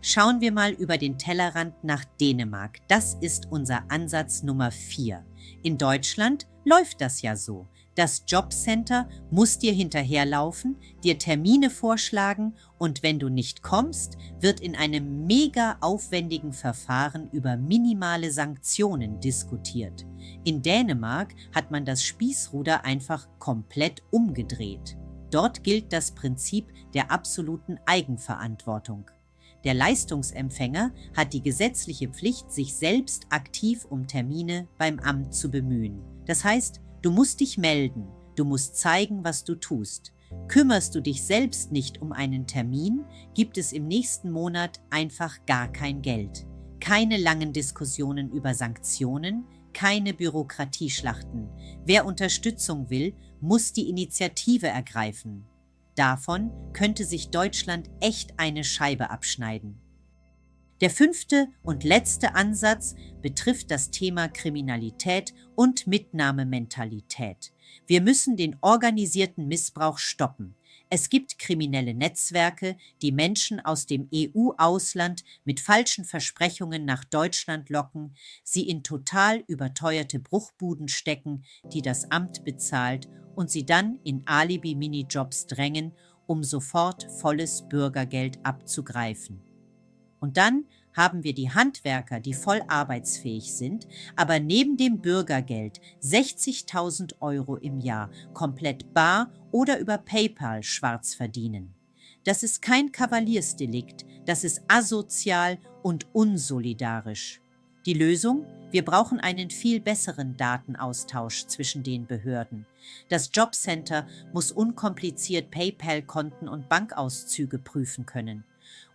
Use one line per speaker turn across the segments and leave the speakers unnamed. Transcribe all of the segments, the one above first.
Schauen wir mal über den Tellerrand nach Dänemark. Das ist unser Ansatz Nummer 4. In Deutschland läuft das ja so. Das Jobcenter muss dir hinterherlaufen, dir Termine vorschlagen und wenn du nicht kommst, wird in einem mega aufwendigen Verfahren über minimale Sanktionen diskutiert. In Dänemark hat man das Spießruder einfach komplett umgedreht. Dort gilt das Prinzip der absoluten Eigenverantwortung. Der Leistungsempfänger hat die gesetzliche Pflicht, sich selbst aktiv um Termine beim Amt zu bemühen. Das heißt, du musst dich melden, du musst zeigen, was du tust. Kümmerst du dich selbst nicht um einen Termin, gibt es im nächsten Monat einfach gar kein Geld. Keine langen Diskussionen über Sanktionen, keine Bürokratieschlachten. Wer Unterstützung will, muss die Initiative ergreifen. Davon könnte sich Deutschland echt eine Scheibe abschneiden. Der 5. und letzte Ansatz betrifft das Thema Kriminalität und Mitnahmementalität. Wir müssen den organisierten Missbrauch stoppen. Es gibt kriminelle Netzwerke, die Menschen aus dem EU-Ausland mit falschen Versprechungen nach Deutschland locken, sie in total überteuerte Bruchbuden stecken, die das Amt bezahlt und sie dann in Alibi-Minijobs drängen, um sofort volles Bürgergeld abzugreifen. Und dann haben wir die Handwerker, die voll arbeitsfähig sind, aber neben dem Bürgergeld 60.000 € im Jahr komplett bar oder über PayPal schwarz verdienen. Das ist kein Kavaliersdelikt, das ist asozial und unsolidarisch. Die Lösung? Wir brauchen einen viel besseren Datenaustausch zwischen den Behörden. Das Jobcenter muss unkompliziert PayPal-Konten und Bankauszüge prüfen können.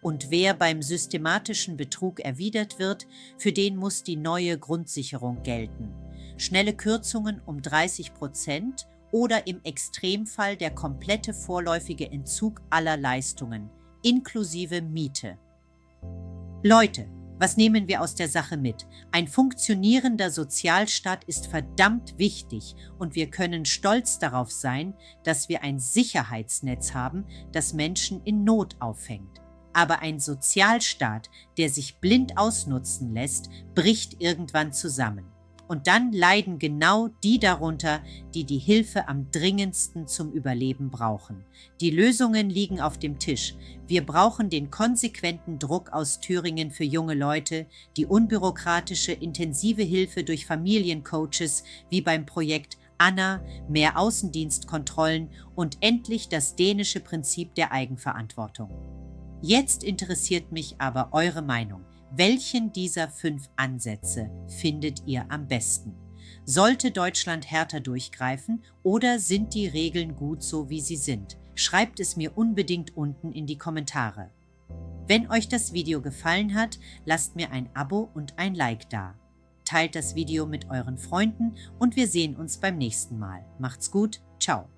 Und wer beim systematischen Betrug erwidert wird, für den muss die neue Grundsicherung gelten. Schnelle Kürzungen um 30% oder im Extremfall der komplette vorläufige Entzug aller Leistungen, inklusive Miete. Leute, was nehmen wir aus der Sache mit? Ein funktionierender Sozialstaat ist verdammt wichtig und wir können stolz darauf sein, dass wir ein Sicherheitsnetz haben, das Menschen in Not auffängt. Aber ein Sozialstaat, der sich blind ausnutzen lässt, bricht irgendwann zusammen. Und dann leiden genau die darunter, die die Hilfe am dringendsten zum Überleben brauchen. Die Lösungen liegen auf dem Tisch. Wir brauchen den konsequenten Druck aus Thüringen für junge Leute, die unbürokratische, intensive Hilfe durch Familiencoaches wie beim Projekt Anna, mehr Außendienstkontrollen und endlich das dänische Prinzip der Eigenverantwortung. Jetzt interessiert mich aber eure Meinung. Welchen dieser 5 Ansätze findet ihr am besten? Sollte Deutschland härter durchgreifen oder sind die Regeln gut so, wie sie sind? Schreibt es mir unbedingt unten in die Kommentare. Wenn euch das Video gefallen hat, lasst mir ein Abo und ein Like da. Teilt das Video mit euren Freunden und wir sehen uns beim nächsten Mal. Macht's gut, ciao.